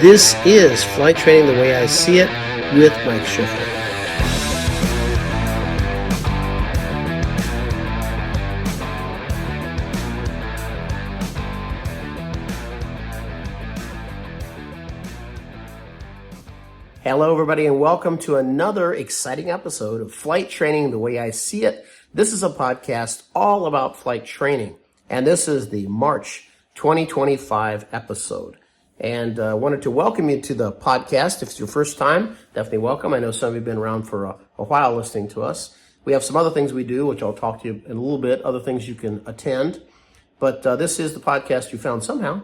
This is Flight Training the Way I See It with Mike Schiffer. Hello, everybody, and welcome to another exciting episode of Flight Training the Way I See It. This is a podcast all about flight training, and this is the March 2025 episode. And I wanted to welcome you to the podcast. If it's your first time, definitely welcome. I know some of you have been around for a while listening to us. We have some other things we do, which I'll talk to you in a little bit, other things you can attend. But this is the podcast you found somehow.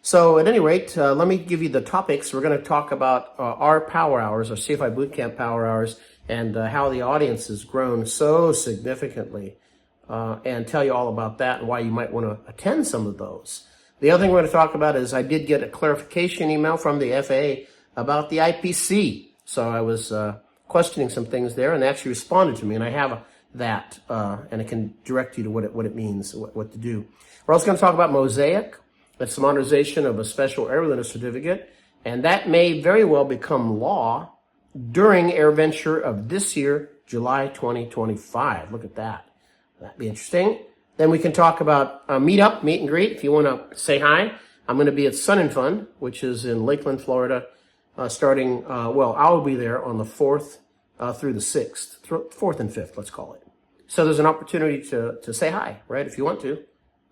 So at any rate, let me give you the topics. We're going to talk about our power hours, our CFI Bootcamp power hours, and how the audience has grown so significantly, and tell you all about that and why you might want to attend some of those. The other thing we're going to talk about is I did get a clarification email from the FAA about the IPC. So I was questioning some things there, and they actually responded to me, and I have that, and I can direct you to what it means, what to do. We're also going to talk about MOSAC. That's the modernization of a special airworthiness certificate, and that may very well become law during AirVenture of this year, July 2025. Look at that. That'd be interesting. Then we can talk about meet and greet. If you want to say hi, I'm going to be at Sun and Fun, which is in Lakeland, Florida, starting, I'll be there on the 4th through the 6th, 4th and 5th, let's call it. So there's an opportunity to say hi, right, if you want to.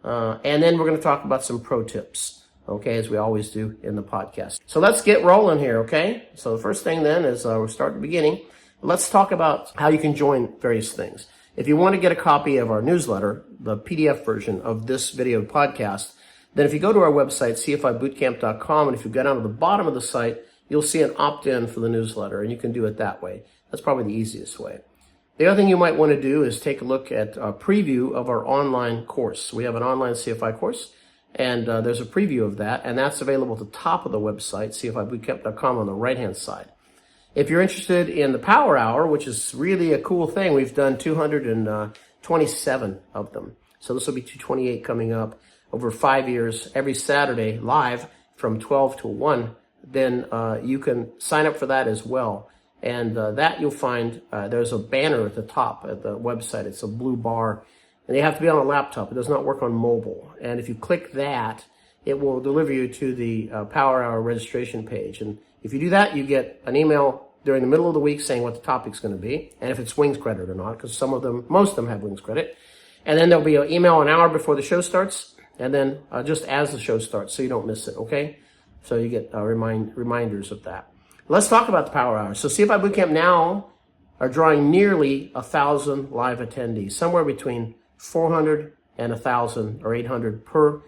And then we're going to talk about some pro tips, okay, as we always do in the podcast. So let's get rolling here, okay? So the first thing then is we'll start at the beginning. Let's talk about how you can join various things. If you want to get a copy of our newsletter, the PDF version of this video podcast, then if you go to our website, CFIBootcamp.com, and if you go down to the bottom of the site, you'll see an opt-in for the newsletter, and you can do it that way. That's probably the easiest way. The other thing you might want to do is take a look at a preview of our online course. We have an online CFI course, and there's a preview of that, and that's available at the top of the website, CFIBootcamp.com, on the right-hand side. If you're interested in the Power Hour, which is really a cool thing, we've done 227 of them. So this will be 228 coming up over 5 years, every Saturday, live from 12 to 1. Then you can sign up for that as well. And that you'll find, there's a banner at the top of the website. It's a blue bar. And you have to be on a laptop. It does not work on mobile. And if you click that, it will deliver you to the Power Hour registration page. And if you do that, you get an email during the middle of the week saying what the topic's going to be, and if it's wings credit or not, because most of them have wings credit. And then there'll be an email an hour before the show starts, and then just as the show starts, so you don't miss it, okay? So you get reminders of that. Let's talk about the Power Hour. So CFI Bootcamp now are drawing nearly 1,000 live attendees, somewhere between 400 and 1,000 or 800 per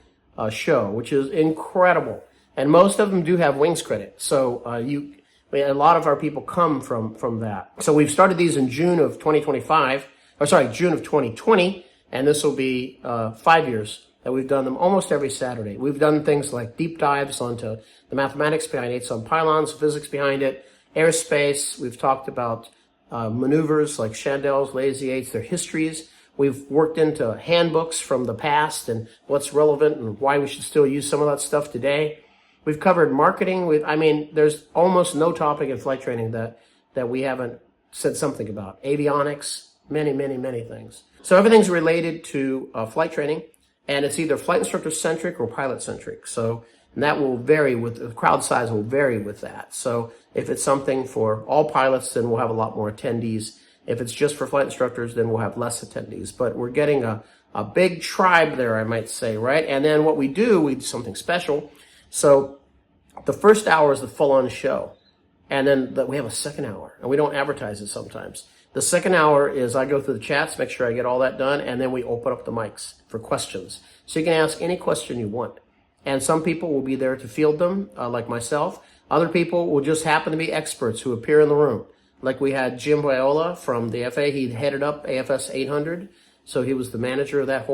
show, which is incredible. And most of them do have wings credit. So a lot of our people come from that. So we've started these in June of 2020, and this will be 5 years that we've done them almost every Saturday. We've done things like deep dives onto the mathematics behind 8-son pylons, physics behind it, airspace. We've talked about maneuvers like chandelles, lazy 8s, their histories. We've worked into handbooks from the past and what's relevant and why we should still use some of that stuff today. We've covered marketing. There's almost no topic in flight training that we haven't said something about. Avionics, many, many, many things. So everything's related to flight training, and it's either flight instructor centric or pilot centric. So and that will vary with the crowd size will vary with that. So if it's something for all pilots, then we'll have a lot more attendees. If it's just for flight instructors, then we'll have less attendees. But we're getting a big tribe there, I might say, right? And then what we do something special. So the first hour is the full-on show, and then we have a second hour, and we don't advertise it sometimes. The second hour is I go through the chats, make sure I get all that done, and then we open up the mics for questions. So you can ask any question you want, and some people will be there to field them, like myself. Other people will just happen to be experts who appear in the room. Like we had Jim Viola from the FAA. He headed up AFS 800, so he was the manager of that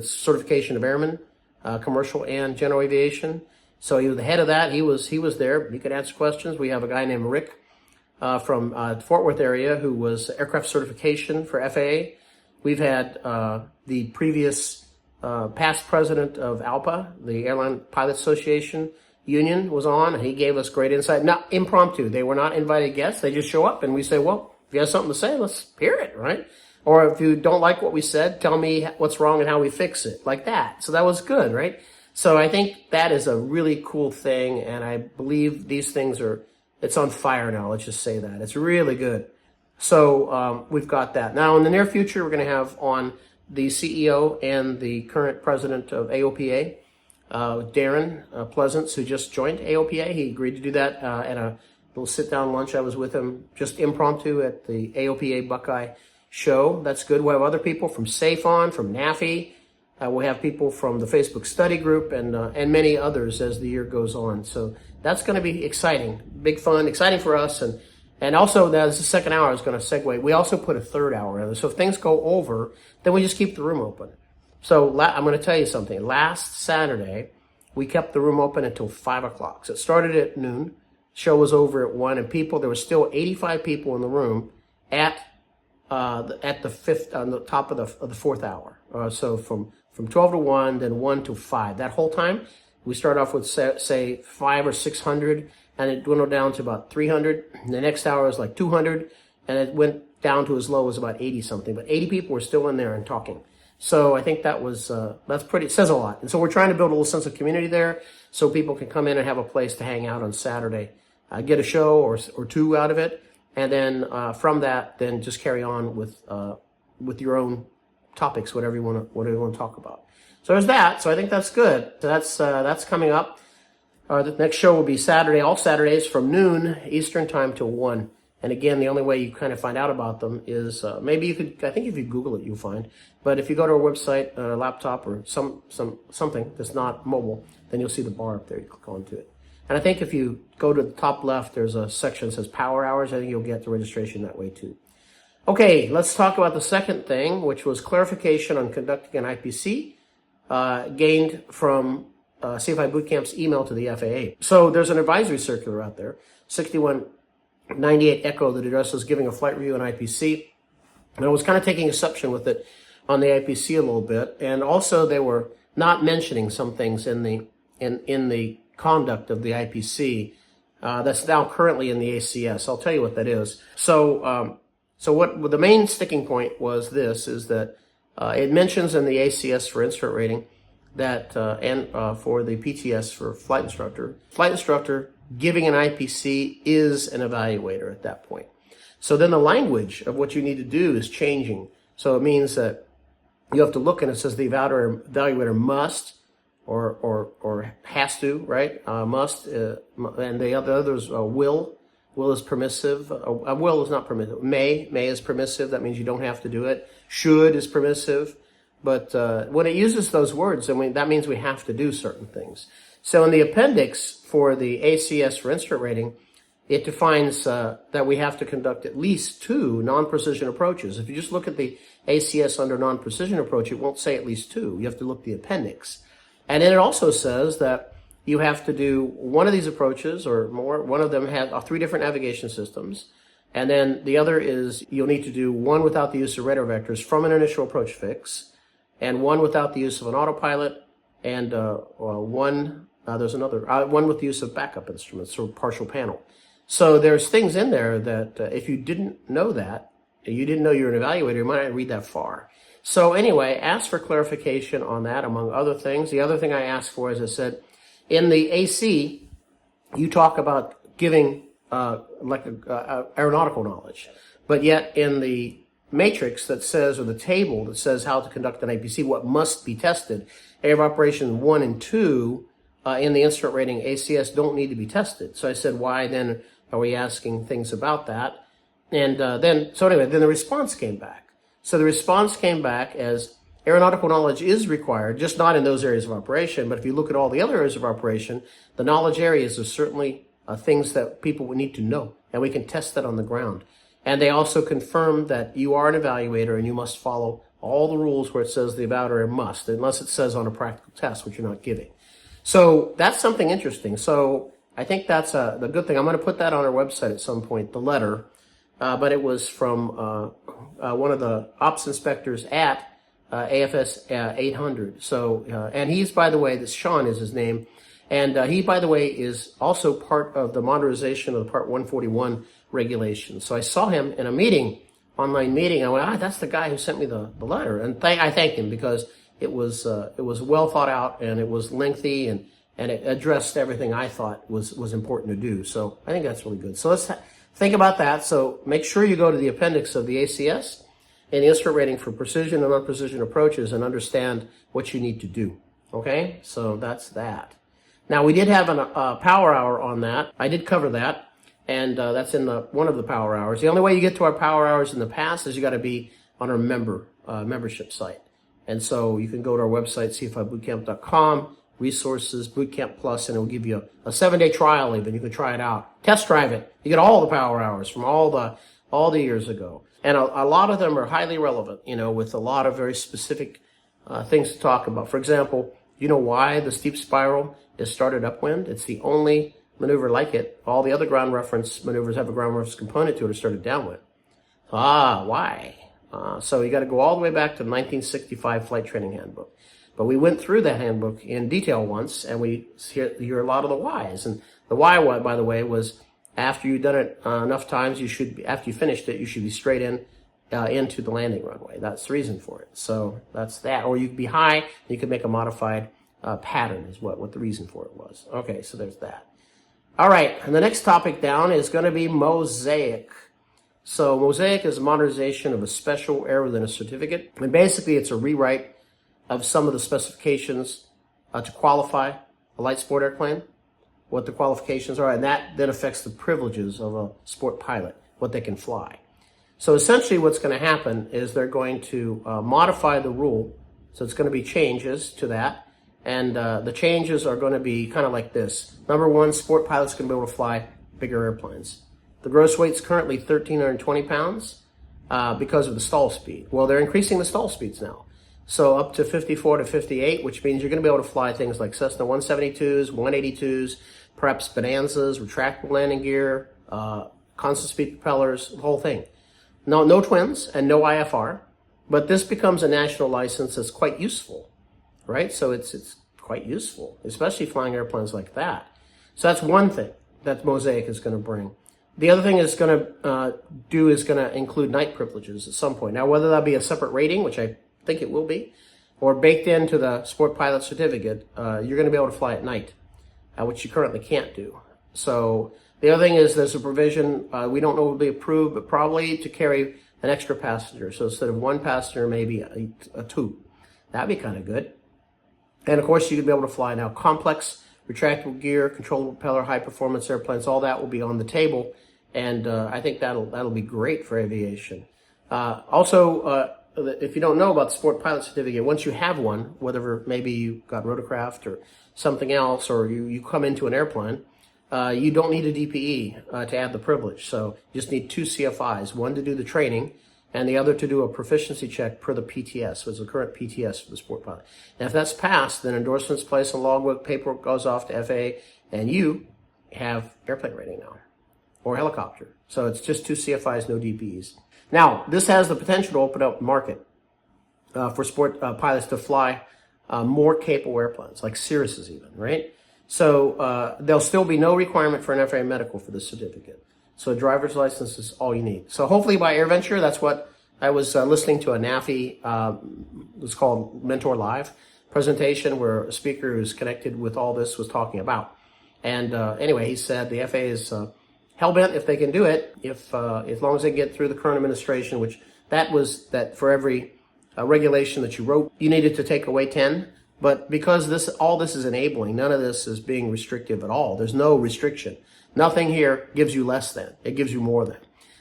certification of airmen, commercial and general aviation. So he was the head of that. He was there. He could answer questions. We have a guy named Rick from Fort Worth area who was aircraft certification for FAA. We've had the previous past president of ALPA, the Airline Pilot Association. Union was on, and he gave us great insight. Not impromptu. They were not invited guests. They just show up, and we say, well, if you have something to say, let's hear it, right? Or if you don't like what we said, tell me what's wrong and how we fix it, like that. So that was good, right? So I think that is a really cool thing, and I believe these things it's on fire now, let's just say that. It's really good. So we've got that. Now, in the near future, we're going to have on the CEO and the current president of AOPA, Darren Pleasance, who just joined AOPA. He agreed to do that at a little sit-down lunch. I was with him just impromptu at the AOPA Buckeye show. That's good. We have other people from SAFON, from NAFI. We have people from the Facebook study group and many others as the year goes on. So that's going to be exciting, big fun, exciting for us. And also, that's the second hour I was going to segue. We also put a third hour in. So if things go over, then we just keep the room open. So I'm going to tell you something. Last Saturday, we kept the room open until 5 o'clock. So it started at noon. Show was over at 1, and there were still 85 people in the room at the fifth, on the top of the fourth hour. So from 12 to 1, then 1 to 5. That whole time, we started off with say 500 or 600, and it dwindled down to about 300. And the next hour was like 200, and it went down to as low as about 80 something. But 80 people were still in there and talking. So I think that's pretty, it says a lot. And so we're trying to build a little sense of community there so people can come in and have a place to hang out on Saturday, get a show or two out of it. And then from that, then just carry on with your own topics, whatever you want to talk about. So there's that. So I think that's good. So that's coming up. The next show will be Saturday, all Saturdays from noon Eastern time till 1. And again, the only way you kind of find out about them is maybe you could. I think if you Google it, you'll find. But if you go to our website, laptop, or something that's not mobile, then you'll see the bar up there. You click onto it. And I think if you go to the top left, there's a section that says Power Hours. I think you'll get the registration that way too. Okay, let's talk about the second thing, which was clarification on conducting an IPC gained from CFI Bootcamp's email to the FAA. So there's an advisory circular out there, 6198 Echo, that addresses giving a flight review and IPC. And I was kind of taking exception with it on the IPC a little bit. And also they were not mentioning some things in the conduct of the IPC that's now currently in the ACS. I'll tell you what that is. So what the main sticking point was is that it mentions in the ACS for instrument rating that and for the PTS for flight instructor giving an IPC is an evaluator at that point. So then the language of what you need to do is changing. So it means that you have to look, and it says the evaluator must or has to, right? Must, and the others will. Will is permissive. Will is not permissive. May is permissive. That means you don't have to do it. Should is permissive. But when it uses those words, that means we have to do certain things. So in the appendix for the ACS for instrument rating, it defines that we have to conduct at least 2 non-precision approaches. If you just look at the ACS under non-precision approach, it won't say at least 2. You have to look at the appendix. And then it also says that you have to do one of these approaches or more. One of them has 3 different navigation systems. And then the other is you'll need to do one without the use of radar vectors from an initial approach fix, and one without the use of an autopilot, and one with the use of backup instruments or partial panel. So there's things in there that if you didn't know that, you didn't know you're an evaluator, you might not read that far. So anyway, ask for clarification on that, among other things. The other thing I asked for, as I said, in the AC, you talk about giving aeronautical knowledge, but yet in the matrix that says, or the table that says how to conduct an APC, what must be tested, area of operation 1 and 2 in the instrument rating ACS don't need to be tested. So I said, why then are we asking things about that? And then the response came back. So the response came back as aeronautical knowledge is required, just not in those areas of operation, but if you look at all the other areas of operation, the knowledge areas are certainly things that people would need to know, and we can test that on the ground. And they also confirmed that you are an evaluator and you must follow all the rules where it says the evaluator must, unless it says on a practical test, which you're not giving. So that's something interesting. So I think that's the good thing. I'm going to put that on our website at some point, the letter, but it was from one of the ops inspectors at AFS 800. So, and he's, by the way, Sean is his name, And he, by the way, is also part of the modernization of the Part 141 regulations. So I saw him in a meeting, online meeting. I went, that's the guy who sent me the letter. And I thanked him because it was well thought out, and it was lengthy, and it addressed everything I thought was important to do. So I think that's really good. So let's think about that. So make sure you go to the appendix of the ACS and the instrument rating for precision and non-precision approaches and understand what you need to do. Okay, so that's that. Now, we did have a power hour on that. I did cover that, and that's in one of the power hours. The only way you get to our power hours in the past is you got to be on our membership site. And so you can go to our website, CFIbootcamp.com, resources, Bootcamp Plus, and it will give you a 7-day trial even. You can try it out. Test drive it. You get all the power hours from all the years ago. And a lot of them are highly relevant, with a lot of very specific things to talk about. For example, you know why the steep spiral is started upwind? It's the only maneuver like it. All the other ground reference maneuvers have a ground reference component to it or started downwind. Why? So you got to go all the way back to the 1965 Flight Training Handbook. But we went through that handbook in detail once, and we hear a lot of the whys. And the why, by the way, was after you've done it enough times, after you finished it, you should be straight into the landing runway. That's the reason for it. So that's that. Or you could be high, and you could make a modified pattern is what the reason for it was. Okay, so there's that. All right, and the next topic down is going to be MOSAC. So MOSAC is a modernization of a special airworthiness certificate. And basically, it's a rewrite of some of the specifications to qualify a light sport airplane, what the qualifications are, and that then affects the privileges of a sport pilot, what they can fly. So essentially what's going to happen is they're going to modify the rule. So it's going to be changes to that. And the changes are going to be kind of like this. Number one, sport pilots can be able to fly bigger airplanes. The gross weight's currently 1,320 pounds because of the stall speed. Well, they're increasing the stall speeds now. So up to 54 to 58, which means you're going to be able to fly things like Cessna 172s, 182s, perhaps Bonanzas, retractable landing gear, constant speed propellers, the whole thing. No twins and no IFR, but this becomes a national license that's quite useful, right? So it's quite useful, especially flying airplanes like that. So that's one thing that MOSAC is going to bring. The other thing it's going to include night privileges at some point. Now, whether that be a separate rating, which I think it will be, or baked into the sport pilot certificate, you're going to be able to fly at night, which you currently can't do. So the other thing is there's a provision, we don't know will be approved, but probably to carry an extra passenger. So instead of one passenger, maybe a two. That'd be kind of good. And of course, you could be able to fly now complex retractable gear, controllable propeller, high performance airplanes. All that will be on the table, and I think that'll be great for aviation. Also, if you don't know about the sport pilot certificate, once you have one, whether maybe you got rotorcraft or something else, or you come into an airplane, you don't need a DPE to add the privilege. So you just need 2 CFIs, one to do the training and the other to do a proficiency check per the PTS, which is the current PTS for the sport pilot. And if that's passed, then endorsements placed on logbook, paperwork goes off to FAA, and you have airplane rating now, or helicopter. So it's just 2 CFIs, no DPEs. Now, this has the potential to open up the market for sport pilots to fly more capable airplanes, like Cirruses even, right? So there'll still be no requirement for an FAA medical for this certificate. So a driver's license is all you need. So hopefully by AirVenture, that's what I was listening to a NAFI, it was called Mentor Live presentation, where a speaker who's connected with all this was talking about. And anyway, he said the FAA is hell-bent if they can do it, if as long as they get through the current administration, which that for every regulation that you wrote, you needed to take away 10. But because all this is enabling, none of this is being restrictive at all. There's no restriction. Nothing here gives you less than. It gives you more than.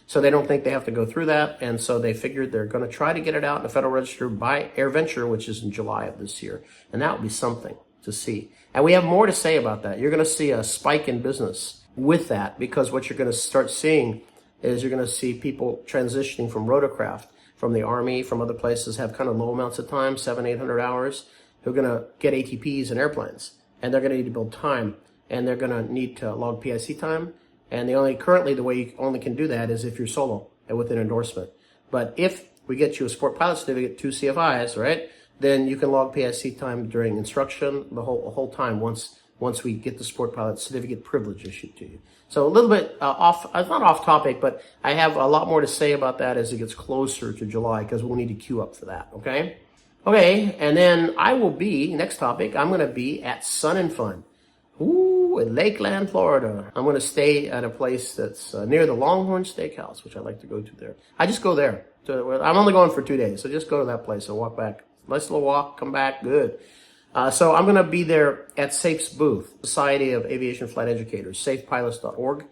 So they don't think they have to go through that. And so they figured they're going to try to get it out in the Federal Register by AirVenture, which is in July of this year. And that would be something to see. And we have more to say about that. You're going to see a spike in business with that, because what you're going to start seeing is you're going to see people transitioning from rotorcraft, from the Army, from other places, have kind of low amounts of time, 700-800 hours, who are going to get ATPs in airplanes. And they're going to need to build time. And they're going to need to log PIC time. And currently the way you only can do that is if you're solo and with an endorsement. But if we get you a sport pilot certificate, 2 CFIs, right, then you can log PIC time during instruction the whole time once once we get the sport pilot certificate privilege issued to you. So a little bit it's not off topic, but I have a lot more to say about that as it gets closer to July, because we'll need to queue up for that, okay? Okay, and then I will be, next topic, I'm going to be at Sun and Fun. Ooh, in Lakeland, Florida. I'm going to stay at a place that's near the Longhorn Steakhouse, which I like to go to there. I just go there. I'm only going for 2 days, so just go to that place and walk back. Nice little walk, come back, good. So I'm going to be there at SAFE's booth, Society of Aviation Flight Educators, safepilots.org.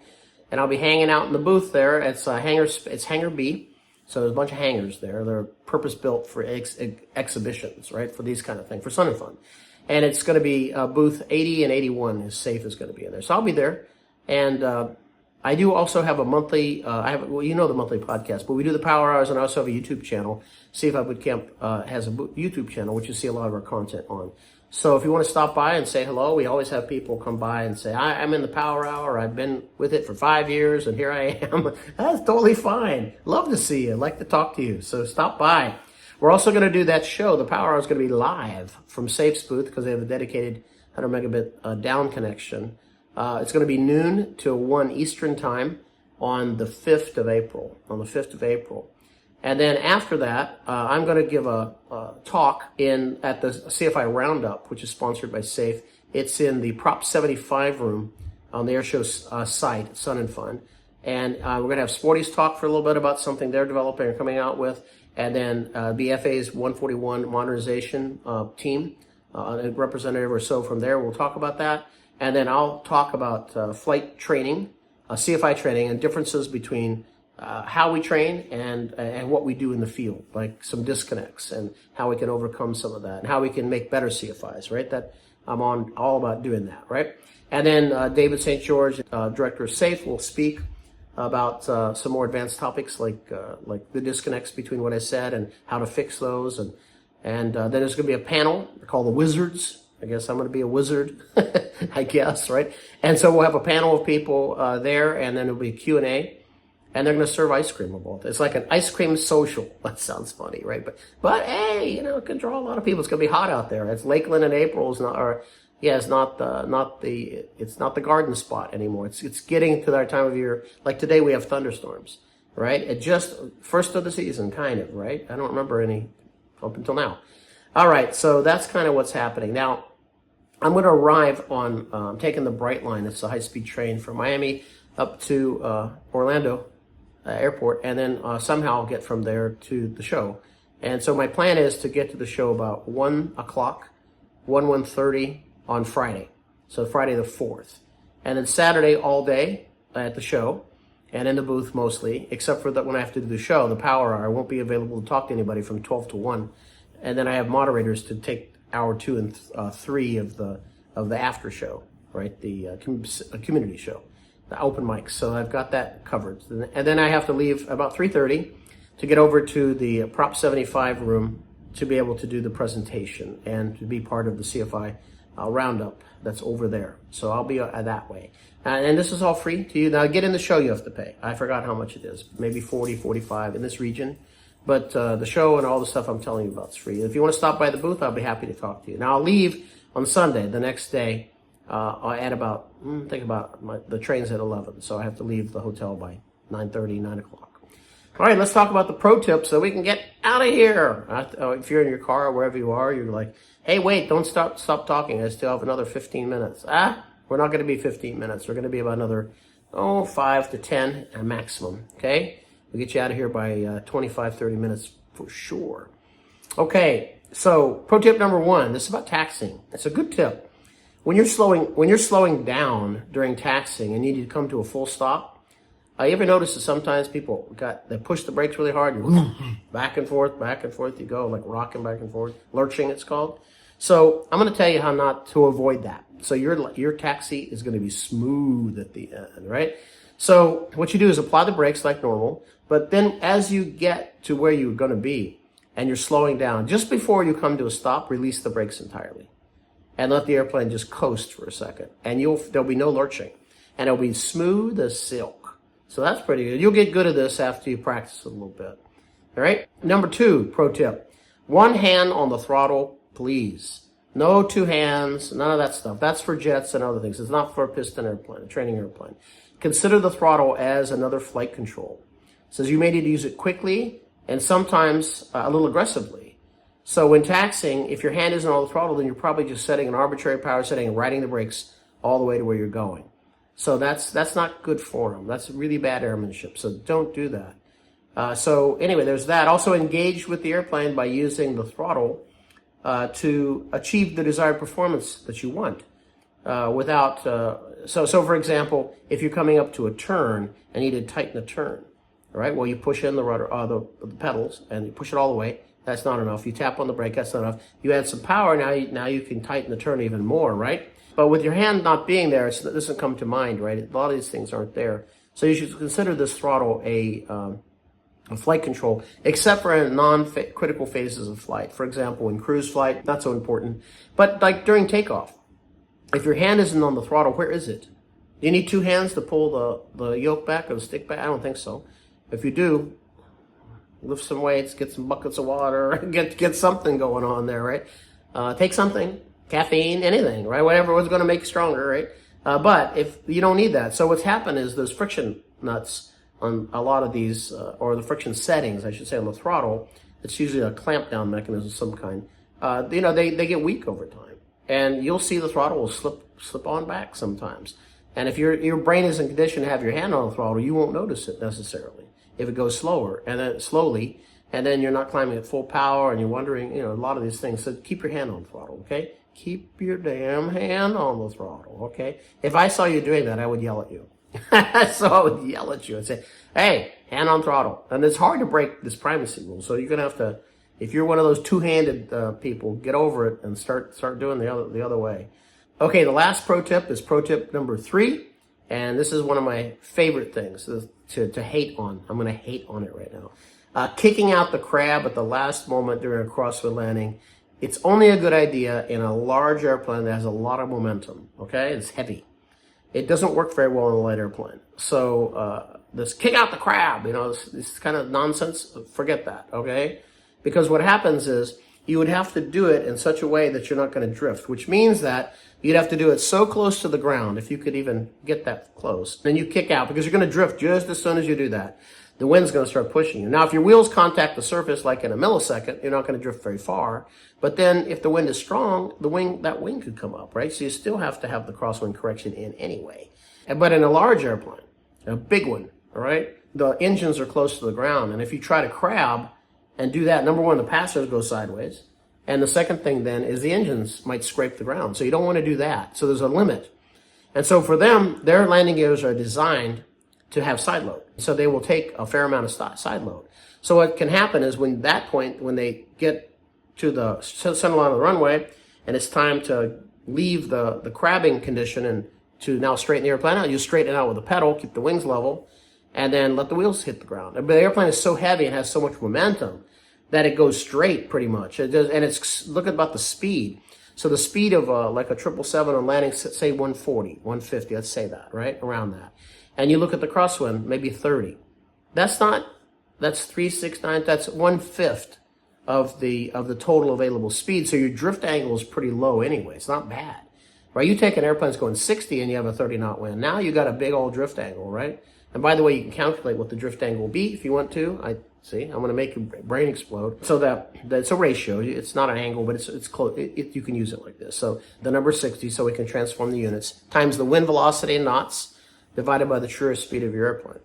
And I'll be hanging out in the booth there. It's Hangar B. So there's a bunch of hangars there. They're purpose-built for exhibitions, right, for these kind of things, for Sun and Fun. And it's going to be booth 80 and 81 is SAFE is going to be in there. So I'll be there. And I do also have a monthly, you know the monthly podcast, but we do the Power Hours, and I also have a YouTube channel. CFI Bootcamp has a YouTube channel, which you see a lot of our content on. So if you want to stop by and say hello, we always have people come by and say, I'm in the Power Hour. I've been with it for 5 years, and here I am. That's totally fine. Love to see you. Like to talk to you. So stop by. We're also going to do that show. The Power Hour is going to be live from SAFE's booth because they have a dedicated 100 megabit down connection. It's going to be noon to 1 Eastern time on the 5th of April. And then after that, I'm going to give a talk at the CFI Roundup, which is sponsored by SAFE. It's in the Prop 75 room on the airshow site, Sun and Fun. And we're going to have Sporties talk for a little bit about something they're developing or coming out with. And then the FAA's 141 modernization team, a representative or so from there, will talk about that. And then I'll talk about flight training, CFI training, and differences between how we train and what we do in the field, like some disconnects and how we can overcome some of that and how we can make better CFIs, right? That I'm on all about doing that, right? And then David St. George, Director of SAFE, will speak about some more advanced topics like the disconnects between what I said and how to fix those. And then there's going to be a panel called the Wizards. I guess I'm going to be a wizard, I guess, right? And so we'll have a panel of people there, and then it'll be a Q&A, and they're going to serve ice cream of both. It's like an ice cream social. That sounds funny, right? But hey, it can draw a lot of people. It's going to be hot out there. It's Lakeland in April. It's not the garden spot anymore. It's getting to that time of year. Like today, we have thunderstorms, right? It just first of the season, kind of, right? I don't remember any up until now. All right, so that's kind of what's happening. Now, I'm going to arrive on taking the Brightline. It's a high-speed train from Miami up to Orlando airport, and then somehow get from there to the show. And so my plan is to get to the show about 1 o'clock, 1:30 on Friday. So Friday the 4th. And then Saturday all day at the show and in the booth mostly, except for that when I have to do the show, the Power Hour, I won't be available to talk to anybody from 12 to 1. And then I have moderators to take hour 2 and 3 of the after show, right? The community show, the open mics. So I've got that covered. And then I have to leave about 3:30 to get over to the Prop 75 room to be able to do the presentation and to be part of the CFI Roundup that's over there. So I'll be that way. And this is all free to you. Now, to get in the show, you have to pay. I forgot how much it is. Maybe 40, 45 in this region. But the show and all the stuff I'm telling you about is free. If you want to stop by the booth, I'll be happy to talk to you. Now, I'll leave on Sunday, the next day, at about, the train's at 11. So I have to leave the hotel by 9:30, 9 o'clock. All right, let's talk about the pro tips so we can get out of here. If you're in your car or wherever you are, you're like, hey, wait, don't stop talking. I still have another 15 minutes. We're not going to be 15 minutes. We're going to be about another, 5 to 10 at maximum, okay? We'll get you out of here by 25, 30 minutes for sure. Okay, so pro tip number 1, this is about taxiing. It's a good tip. When you're slowing down during taxiing and you need to come to a full stop, you ever notice that sometimes people they push the brakes really hard, back and forth you go, like rocking back and forth, lurching it's called. So I'm going to tell you how not to avoid that. So your taxi is going to be smooth at the end, right? So what you do is apply the brakes like normal, but then as you get to where you're going to be and you're slowing down, just before you come to a stop, release the brakes entirely and let the airplane just coast for a second. And there'll be no lurching and it'll be smooth as silk. So that's pretty good. You'll get good at this after you practice a little bit. All right. Number 2, pro tip. One hand on the throttle, please. No two hands, none of that stuff. That's for jets and other things. It's not for a piston airplane, a training airplane. Consider the throttle as another flight control. It says you may need to use it quickly and sometimes a little aggressively. So when taxiing, if your hand isn't on the throttle, then you're probably just setting an arbitrary power setting and riding the brakes all the way to where you're going. So that's not good form. That's really bad airmanship. So don't do that. So anyway, there's that. Also engage with the airplane by using the throttle to achieve the desired performance that you want. So for example, if you're coming up to a turn and you need to tighten the turn, all right? Well, you push in the rudder, the pedals, and you push it all the way. That's not enough. You tap on the brake. That's not enough. You add some power. Now you can tighten the turn even more, right? But with your hand not being there, it doesn't come to mind, right? A lot of these things aren't there. So you should consider this throttle a flight control, except for in non-critical phases of flight. For example, in cruise flight, not so important. But like during takeoff, if your hand isn't on the throttle, where is it? Do you need two hands to pull the yoke back or the stick back? I don't think so. If you do, lift some weights, get some buckets of water, get something going on there, right? Take something, caffeine, anything, right? Whatever was going to make you stronger, right? But if you don't need that. So what's happened is those friction nuts on a lot of these, or the friction settings, I should say, on the throttle, it's usually a clamp down mechanism of some kind. They get weak over time. And you'll see the throttle will slip on back sometimes. And if your brain isn't conditioned to have your hand on the throttle, you won't notice it necessarily. If it goes slower and then slowly, and then you're not climbing at full power and you're wondering, a lot of these things. So keep your hand on the throttle, okay? Keep your damn hand on the throttle, okay? If I saw you doing that, I would yell at you. So I would yell at you and say, hey, hand on throttle. And it's hard to break this primacy rule. So you're going to have to, if you're one of those two-handed people, get over it and start doing the other way. Okay, the last pro tip is pro tip number 3. And this is one of my favorite things to hate on. I'm going to hate on it right now. Kicking out the crab at the last moment during a crosswind landing. It's only a good idea in a large airplane that has a lot of momentum, okay? It's heavy. It doesn't work very well in a light airplane. So this kick out the crab, this kind of nonsense, forget that, okay? Because what happens is you would have to do it in such a way that you're not going to drift, which means that you'd have to do it so close to the ground, if you could even get that close. Then you kick out because you're going to drift just as soon as you do that. The wind's going to start pushing you. Now, if your wheels contact the surface like in a millisecond, you're not going to drift very far. But then if the wind is strong, that wing could come up, right? So you still have to have the crosswind correction in anyway. But in a large airplane, a big one, all right, the engines are close to the ground. And if you try to crab and do that, number one, the passengers go sideways. And the second thing then is the engines might scrape the ground. So you don't want to do that. So there's a limit. And so for them, their landing gears are designed to have side load. So they will take a fair amount of side load. So what can happen is when they get to the center line of the runway and it's time to leave the crabbing condition and to now straighten the airplane out, you straighten it out with a pedal, keep the wings level, and then let the wheels hit the ground. But the airplane is so heavy and has so much momentum that it goes straight pretty much. It does, and look about the speed. So the speed of like a 777 on landing, say 140, 150, let's say that, right? Around that. And you look at the crosswind, maybe 30. That's 369, that's 1/5 of the total available speed. So your drift angle is pretty low anyway. It's not bad, right? You take an airplane that's going 60 and you have a 30 knot wind. Now you got a big old drift angle, right? And by the way, you can calculate what the drift angle will be if you want to. I'm going to make your brain explode. So that's a ratio. It's not an angle, but it's close. You can use it like this. So the number 60, so we can transform the units, times the wind velocity in knots, divided by the truest speed of your airplane.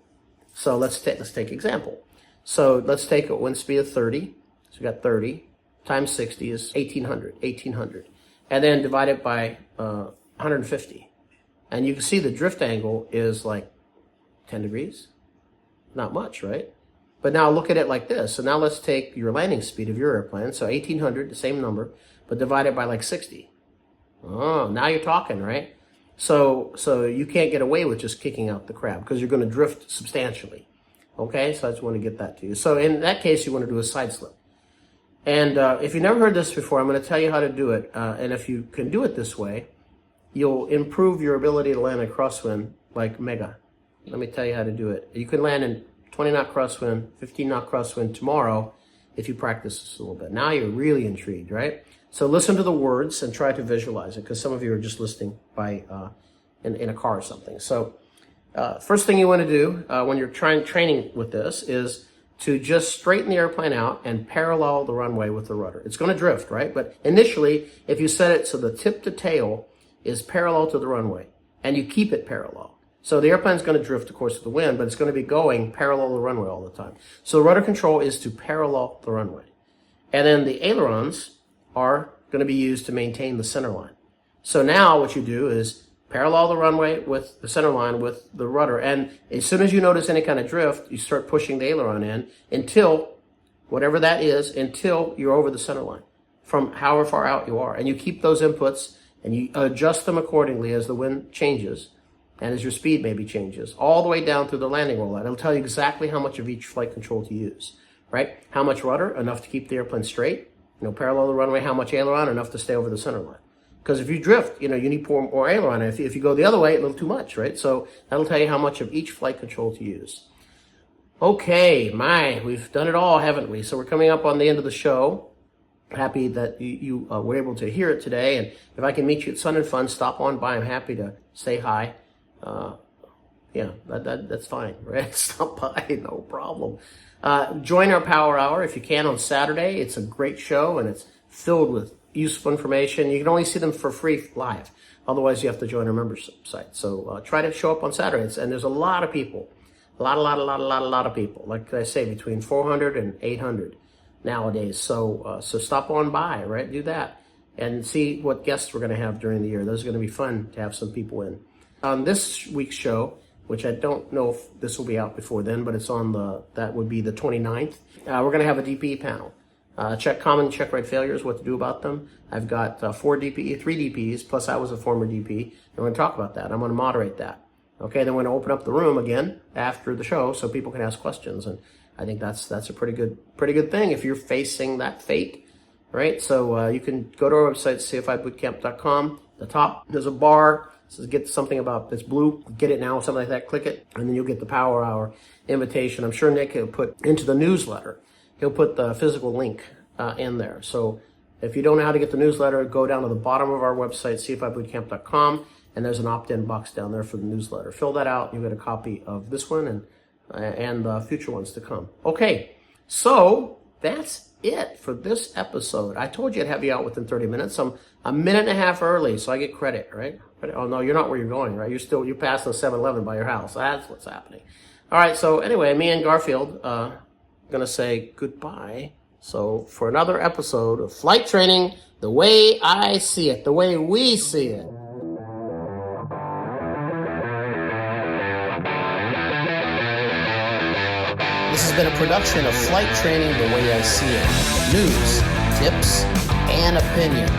So let's take example. So let's take a wind speed of 30. So we got 30 times 60 is 1800. And then divide it by 150. And you can see the drift angle is like 10 degrees. Not much, right? But now look at it like this. So now let's take your landing speed of your airplane. So 1800, the same number, but divide it by like 60. Oh, now you're talking, right? So you can't get away with just kicking out the crab because you're going to drift substantially. Okay, so I just want to get that to you. So in that case, you want to do a side slip. And if you've never heard this before, I'm going to tell you how to do it. And if you can do it this way, you'll improve your ability to land a crosswind like mega. Let me tell you how to do it. You can land in 20 knot crosswind, 15 knot crosswind tomorrow if you practice this a little bit. Now you're really intrigued, right? So listen to the words and try to visualize it, because some of you are just listening by in a car or something. So first thing you want to do when you're training with this is to just straighten the airplane out and parallel the runway with the rudder. It's going to drift, right? But initially, if you set it so the tip to tail is parallel to the runway, and you keep it parallel. So the airplane's going to drift, of course, with the wind, but it's going to be going parallel to the runway all the time. So the rudder control is to parallel the runway. And then the ailerons are going to be used to maintain the center line. So now what you do is parallel the runway with the center line with the rudder. And as soon as you notice any kind of drift, you start pushing the aileron in until, whatever that is, until you're over the center line from however far out you are. And you keep those inputs and you adjust them accordingly as the wind changes and as your speed maybe changes, all the way down through the landing rollout. It'll tell you exactly how much of each flight control to use, right? How much rudder, enough to keep the airplane straight, parallel the runway. How much aileron, enough to stay over the center line. Because if you drift, you need more aileron. If you go the other way, a little too much, right? So that'll tell you how much of each flight control to use. Okay, we've done it all, haven't we? So we're coming up on the end of the show. Happy that you were able to hear it today. And if I can meet you at Sun and Fun, stop on by. I'm happy to say hi. That's fine, right? Stop by, no problem. Join our Power Hour if you can on Saturday. It's a great show, and it's filled with useful information. You can only see them for free live. Otherwise, you have to join our membership site. So try to show up on Saturdays. And there's a lot of people, a lot of people. Like I say, between 400 and 800 nowadays. So stop on by, right? Do that and see what guests we're going to have during the year. Those are going to be fun to have some people in. On this week's show, which I don't know if this will be out before then, but it's that would be the 29th. We're going to have a DPE panel. Common check ride failures, what to do about them. I've got 3 DPEs, plus I was a former DP. And we're going to talk about that. I'm going to moderate that. Okay, then we're going to open up the room again after the show so people can ask questions. And I think that's a pretty good thing if you're facing that fate, right? So you can go to our website, CFIBootcamp.com. At the top, there's a bar. It says get something about this blue. Get it now, something like that. Click it, and then you'll get the Power Hour invitation. I'm sure Nick will put into the newsletter. He'll put the physical link in there. So if you don't know how to get the newsletter, go down to the bottom of our website, CFIBootcamp.com, and there's an opt-in box down there for the newsletter. Fill that out, and you'll get a copy of this one and future ones to come. Okay, so that's it for this episode. I told you I'd have you out within 30 minutes. I'm a minute and a half early, so I get credit, right? Oh, no, you're not where you're going, right? You passed the 7-Eleven by your house. That's what's happening. All right, so anyway, me and Garfield going to say goodbye. So for another episode of Flight Training, the way I see it, the way we see it. This has been a production of Flight Training, the way I see it. News, tips, and opinion.